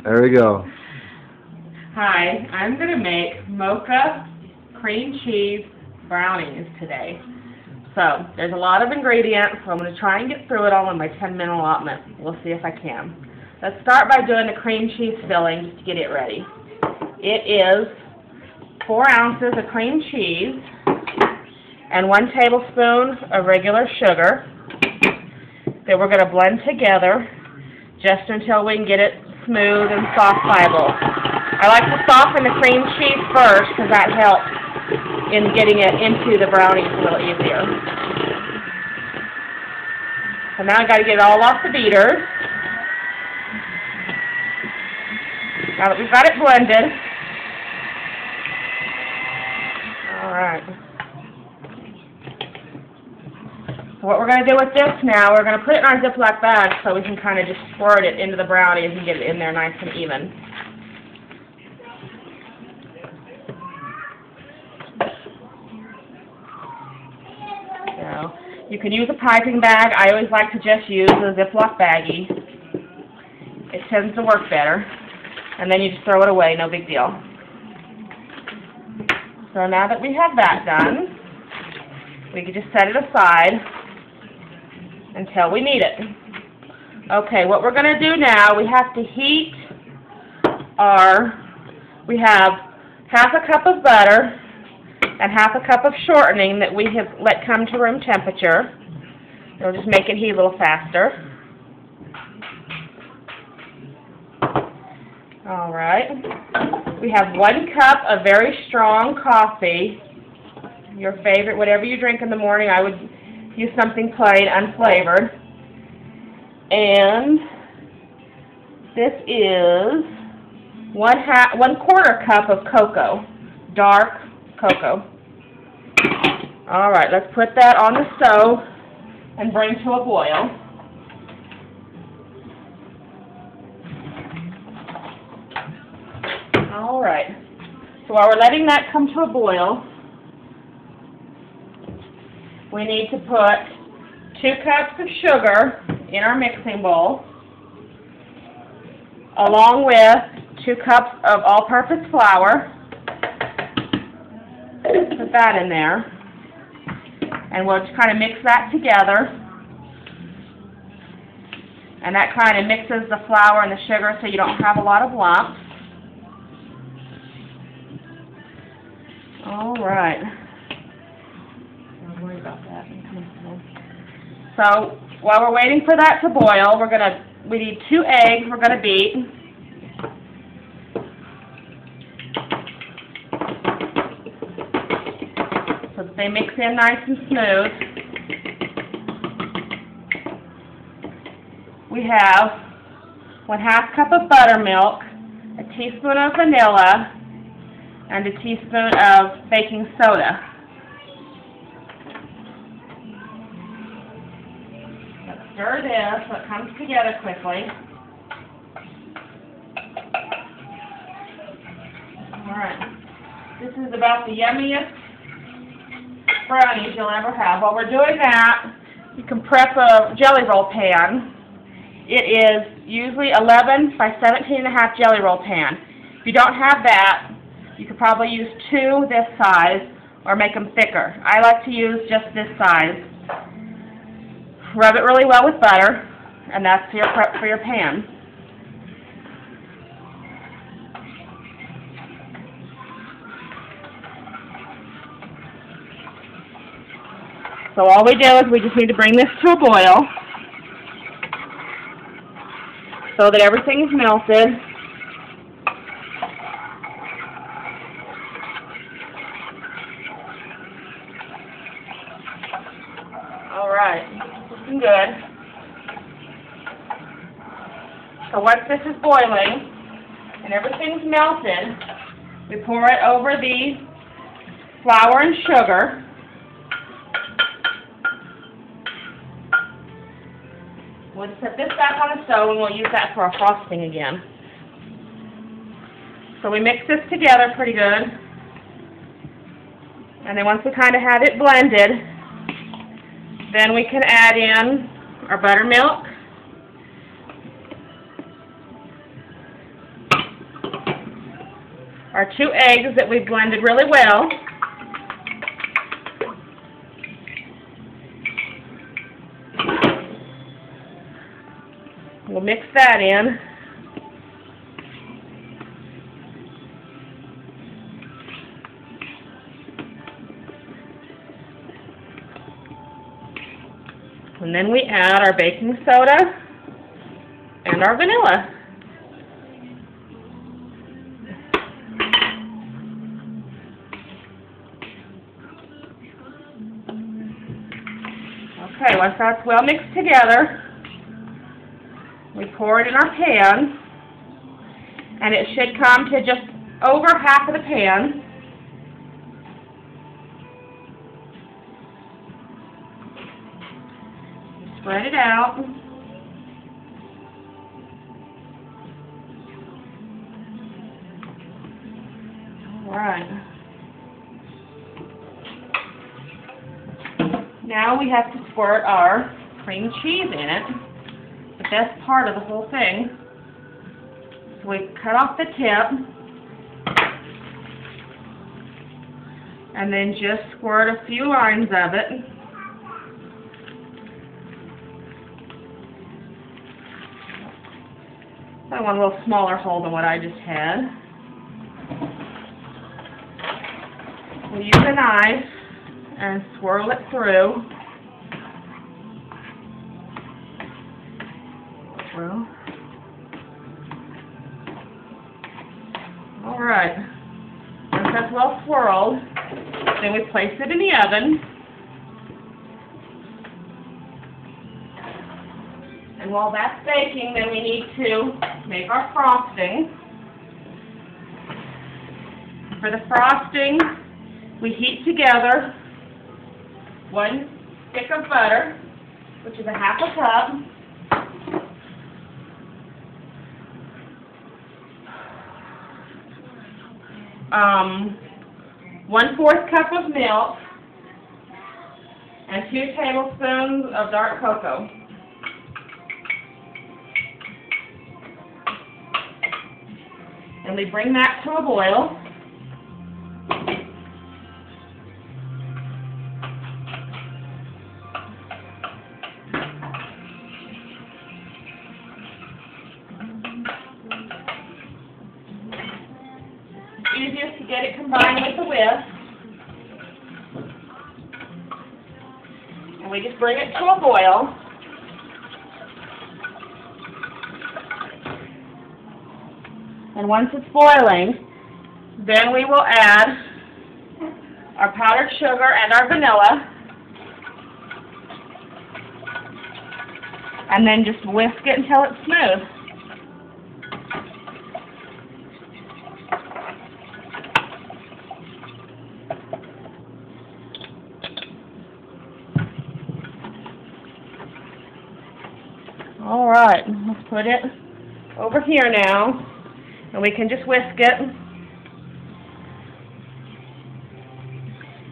There we go. Hi, I'm going to make Mocha cream cheese brownies today. So, there's a lot of ingredients, so I'm going to try and get through it all in my 10-minute allotment. We'll see if I can. Let's start by doing the cream cheese filling just to get it ready. It is 4 ounces of cream cheese and 1 tablespoon of regular sugar that we're going to blend together just until we can get it smooth and soft-fibrable. I like to soften the cream cheese first because that helps in getting it into the brownies a little easier. So now I've got to get it all off the beater. Now that we've got it blended. Alright. So what we're going to do with this now, we're going to put it in our Ziploc bag so we can kind of just squirt it into the brownies and get it in there nice and even. So, you can use a piping bag. I always like to just use a Ziploc baggie. It tends to work better. And then you just throw it away, no big deal. So now that we have that done, we can just set it aside until we need it. Okay, what we're going to do now, we have to heat we have half a cup of butter and half a cup of shortening that we have let come to room temperature. It'll just make it heat a little faster. Alright, we have 1 cup of very strong coffee, your favorite, whatever you drink in the morning. I would use something plain, unflavored. And this is 1/4 cup of cocoa, dark cocoa. Alright, let's put that on the stove and bring to a boil. Alright, so while we're letting that come to a boil, we need to put 2 cups of sugar in our mixing bowl, along with 2 cups of all-purpose flour. Put that in there, and we'll just kind of mix that together. And that kind of mixes the flour and the sugar so you don't have a lot of lumps. Alright. Don't worry about that. So, while we're waiting for that to boil, we need 2 eggs we're going to beat. So that they mix in nice and smooth. We have 1/2 cup of buttermilk, a teaspoon of vanilla, and a teaspoon of baking soda. Let's stir this so it comes together quickly. Alright. This is about the yummiest brownies you'll ever have. While we're doing that, you can prep a jelly roll pan. It is usually 11 by 17.5 jelly roll pan. If you don't have that, you could probably use 2 this size or make them thicker. I like to use just this size. Rub it really well with butter, and that's your prep for your pan. So all we do is we just need to bring this to a boil so that everything is melted. Alright, looking good. So once this is boiling and everything's melted, we pour it over the flour and sugar. We'll just put this back on the stove and we'll use that for our frosting again. So we mix this together pretty good. And then once we kind of have it blended, then we can add in our buttermilk our 2 eggs that we blended really well. We'll mix that in. And then we add our baking soda and our vanilla. Okay, once that's well mixed together, we pour it in our pan, and it should come to just over half of the pan. Spread it out. All right. Now we have to squirt our cream cheese in it, the best part of the whole thing. So we cut off the tip, and then just squirt a few lines of it. I want a little smaller hole than what I just had. We'll use a knife and swirl it through. Alright, once that's well swirled, then we place it in the oven. And while that's baking, then we need to make our frosting. For the frosting, we heat together 1 stick of butter, which is a half a cup. 1/4 cup of milk, and 2 tablespoons of dark cocoa. And we bring that to a boil. Easiest to get it combined with the whisk. And we just bring it to a boil. And once it's boiling, then we will add our powdered sugar and our vanilla. And then just whisk it until it's smooth. All right, let's put it over here now, and we can just whisk it,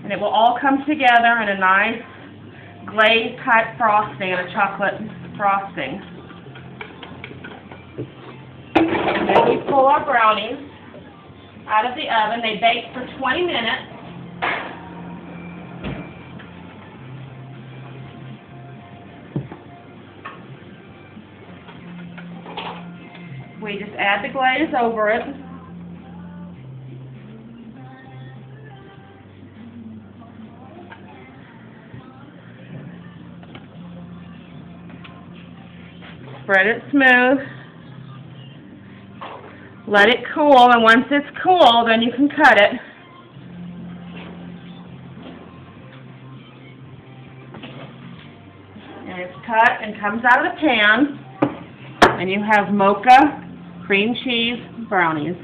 and it will all come together in a nice glaze type frosting and a chocolate frosting. And then we pull our brownies out of the oven. They bake for 20 minutes. We just add the glaze over it. Spread it smooth. Let it cool, and once it's cool, then you can cut it. And it's cut and comes out of the pan, and you have Mocha cream cheese brownies.